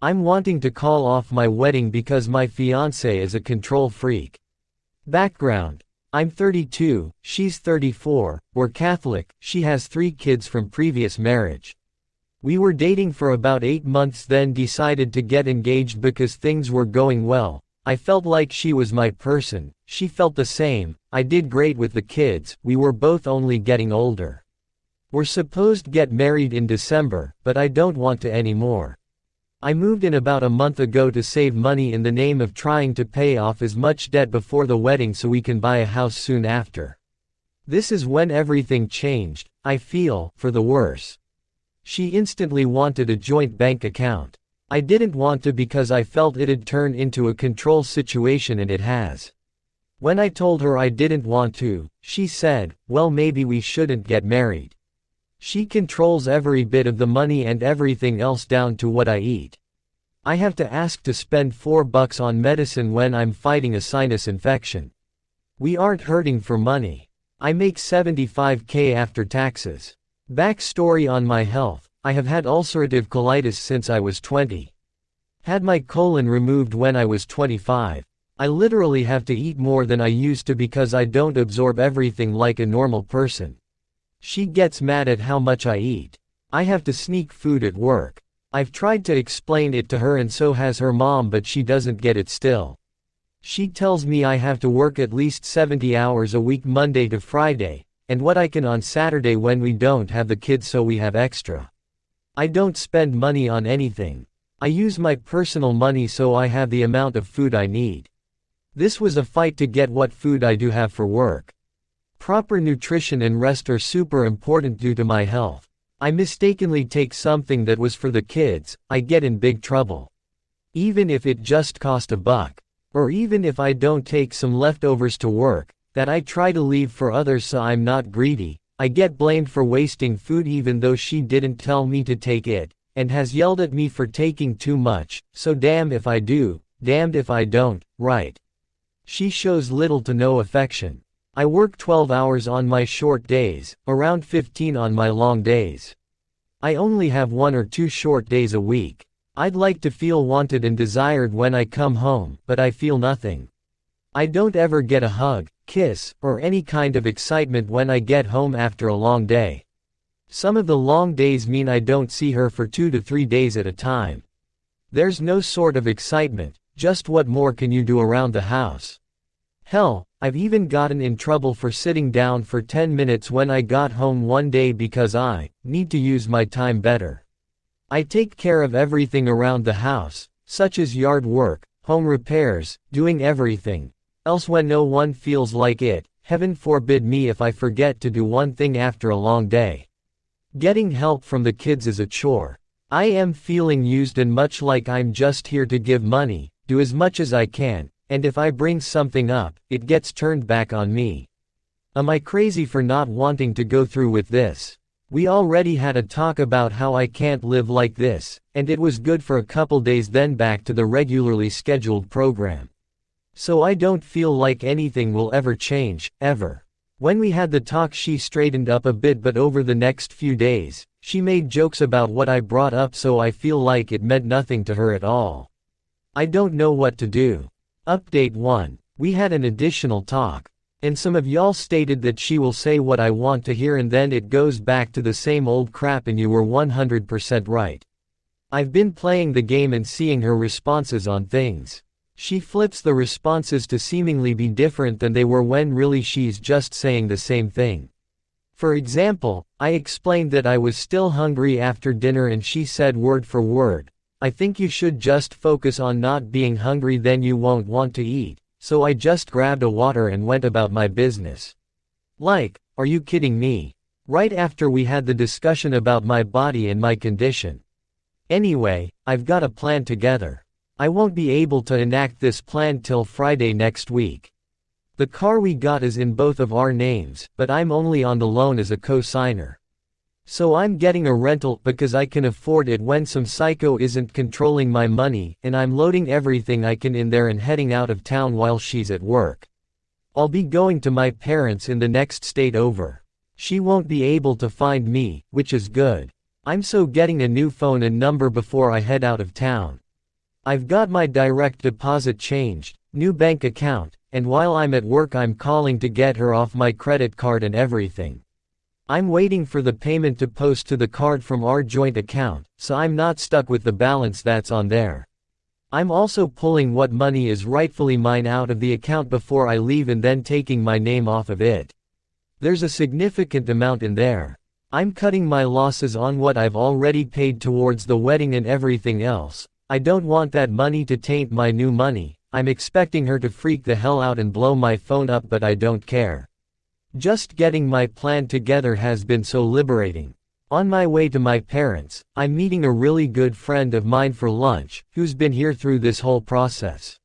I'm wanting to call off my wedding because my fiancé is a control freak. Background. I'm 32, she's 34, we're Catholic, she has 3 kids from previous marriage. We were dating for about 8 months then decided to get engaged because things were going well. I felt like she was my person, she felt the same, I did great with the kids, we were both only getting older. We're supposed to get married in December, but I don't want to anymore. I moved in about a month ago to save money in the name of trying to pay off as much debt before the wedding so we can buy a house soon after. This is when everything changed, I feel, for the worse. She instantly wanted a joint bank account. I didn't want to because I felt it'd turn into a control situation and it has. When I told her I didn't want to, she said, well maybe we shouldn't get married. She controls every bit of the money and everything else down to what I eat. I have to ask to spend $4 on medicine when I'm fighting a sinus infection. We aren't hurting for money. I make $75,000 after taxes. Backstory on my health. I have had ulcerative colitis since I was 20. Had my colon removed when I was 25. I literally have to eat more than I used to because I don't absorb everything like a normal person. She gets mad at how much I eat. I have to sneak food at work. I've tried to explain it to her and so has her mom but she doesn't get it still. She tells me I have to work at least 70 hours a week Monday to Friday, and what I can on Saturday when we don't have the kids so we have extra. I don't spend money on anything. I use my personal money so I have the amount of food I need. This was a fight to get what food I do have for work. Proper nutrition and rest are super important due to my health. I mistakenly take something that was for the kids, I get in big trouble. Even if it just cost $1. Or even if I don't take some leftovers to work, that I try to leave for others so I'm not greedy, I get blamed for wasting food even though she didn't tell me to take it, and has yelled at me for taking too much, so damned if I do, damned if I don't, right? She shows little to no affection. I work 12 hours on my short days, around 15 on my long days. I only have 1 or 2 short days a week. I'd like to feel wanted and desired when I come home, but I feel nothing. I don't ever get a hug, kiss, or any kind of excitement when I get home after a long day. Some of the long days mean I don't see her for 2 to 3 days at a time. There's no sort of excitement, just what more can you do around the house? Hell, I've even gotten in trouble for sitting down for 10 minutes when I got home one day because I need to use my time better. I take care of everything around the house, such as yard work, home repairs, doing everything else when no one feels like it. Heaven forbid me if I forget to do one thing after a long day. Getting help from the kids is a chore. I am feeling used and much like I'm just here to give money, do as much as I can, and if I bring something up, it gets turned back on me. Am I crazy for not wanting to go through with this? We already had a talk about how I can't live like this, and it was good for a couple days then back to the regularly scheduled program. So I don't feel like anything will ever change, ever. When we had the talk she straightened up a bit but over the next few days, she made jokes about what I brought up so I feel like it meant nothing to her at all. I don't know what to do. Update 1. We had an additional talk. And some of y'all stated that she will say what I want to hear and then it goes back to the same old crap and you were 100% right. I've been playing the game and seeing her responses on things. She flips the responses to seemingly be different than they were when really she's just saying the same thing. For example, I explained that I was still hungry after dinner and she said word for word, I think you should just focus on not being hungry then you won't want to eat. So I just grabbed a water and went about my business. Like, are you kidding me? Right after we had the discussion about my body and my condition. Anyway, I've got a plan together. I won't be able to enact this plan till Friday next week. The car we got is in both of our names, but I'm only on the loan as a co-signer. So I'm getting a rental because I can afford it when some psycho isn't controlling my money, and I'm loading everything I can in there and heading out of town while she's at work. I'll be going to my parents in the next state over. She won't be able to find me, which is good. I'm so getting a new phone and number before I head out of town. I've got my direct deposit changed, new bank account, and while I'm at work I'm calling to get her off my credit card and everything. I'm waiting for the payment to post to the card from our joint account, so I'm not stuck with the balance that's on there. I'm also pulling what money is rightfully mine out of the account before I leave and then taking my name off of it. There's a significant amount in there. I'm cutting my losses on what I've already paid towards the wedding and everything else. I don't want that money to taint my new money. I'm expecting her to freak the hell out and blow my phone up, but I don't care. Just getting my plan together has been so liberating. On my way to my parents, I'm meeting a really good friend of mine for lunch, who's been here through this whole process.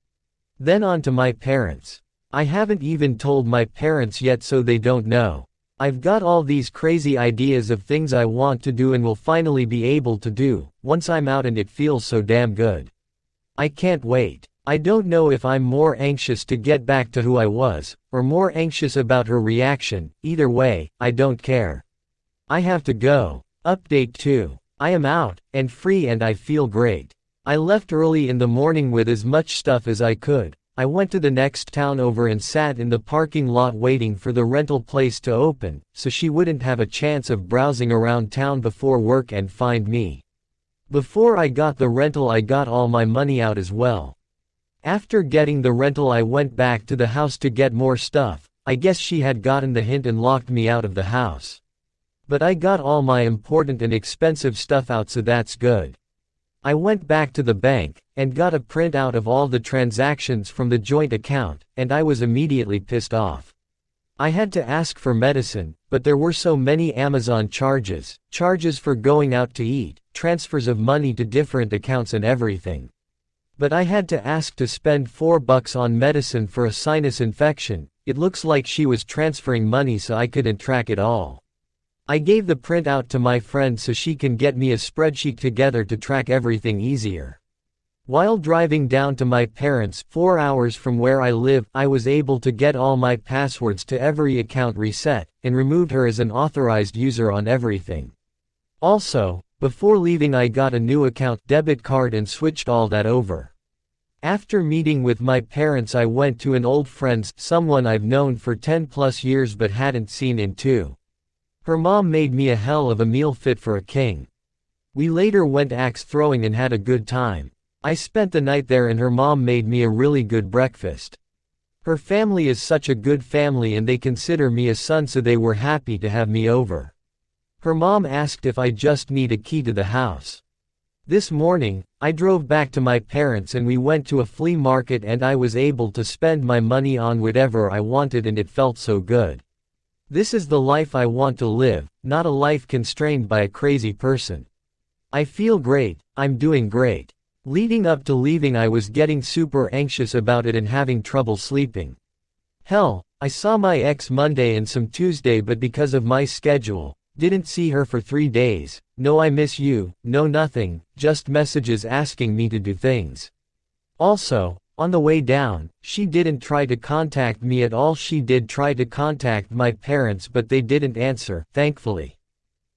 Then on to my parents. I haven't even told my parents yet, so they don't know. I've got all these crazy ideas of things I want to do and will finally be able to do, once I'm out, and it feels so damn good. I can't wait. I don't know if I'm more anxious to get back to who I was, or more anxious about her reaction. Either way, I don't care. I have to go. Update 2. I am out, and free, and I feel great. I left early in the morning with as much stuff as I could. I went to the next town over and sat in the parking lot waiting for the rental place to open, so she wouldn't have a chance of browsing around town before work and find me. Before I got the rental, I got all my money out as well. After getting the rental, I went back to the house to get more stuff. I guess she had gotten the hint and locked me out of the house. But I got all my important and expensive stuff out, so that's good. I went back to the bank, and got a printout of all the transactions from the joint account, and I was immediately pissed off. I had to ask for medicine, but there were so many Amazon charges for going out to eat, transfers of money to different accounts and everything. But I had to ask to spend $4 on medicine for a sinus infection. It looks like she was transferring money so I couldn't track it all. I gave the printout to my friend so she can get me a spreadsheet together to track everything easier. While driving down to my parents', 4 hours from where I live, I was able to get all my passwords to every account reset, and removed her as an authorized user on everything. Also, before leaving I got a new account debit card and switched all that over. After meeting with my parents, I went to an old friend's, someone I've known for 10+ years but hadn't seen in 2. Her mom made me a hell of a meal fit for a king. We later went axe throwing and had a good time. I spent the night there and her mom made me a really good breakfast. Her family is such a good family and they consider me a son, so they were happy to have me over. Her mom asked if I just need a key to the house. This morning, I drove back to my parents and we went to a flea market and I was able to spend my money on whatever I wanted and it felt so good. This is the life I want to live, not a life constrained by a crazy person. I feel great, I'm doing great. Leading up to leaving I was getting super anxious about it and having trouble sleeping. Hell, I saw my ex Monday and some Tuesday, but because of my schedule, didn't see her for 3 days. No I miss you, no nothing, just messages asking me to do things. Also, on the way down, she didn't try to contact me at all. She did try to contact my parents but they didn't answer, thankfully.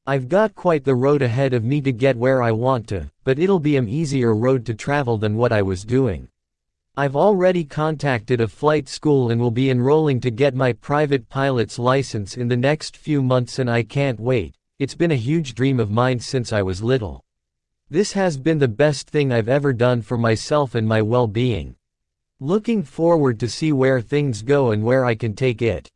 I've got quite the road ahead of me to get where I want to, but it'll be an easier road to travel than what I was doing. I've already contacted a flight school and will be enrolling to get my private pilot's license in the next few months and I can't wait. It's been a huge dream of mine since I was little. This has been the best thing I've ever done for myself and my well-being. Looking forward to see where things go and where I can take it.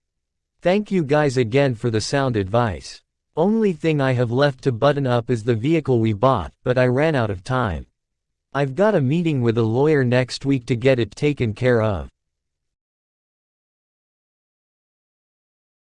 Thank you guys again for the sound advice. Only thing I have left to button up is the vehicle we bought, but I ran out of time. I've got a meeting with a lawyer next week to get it taken care of.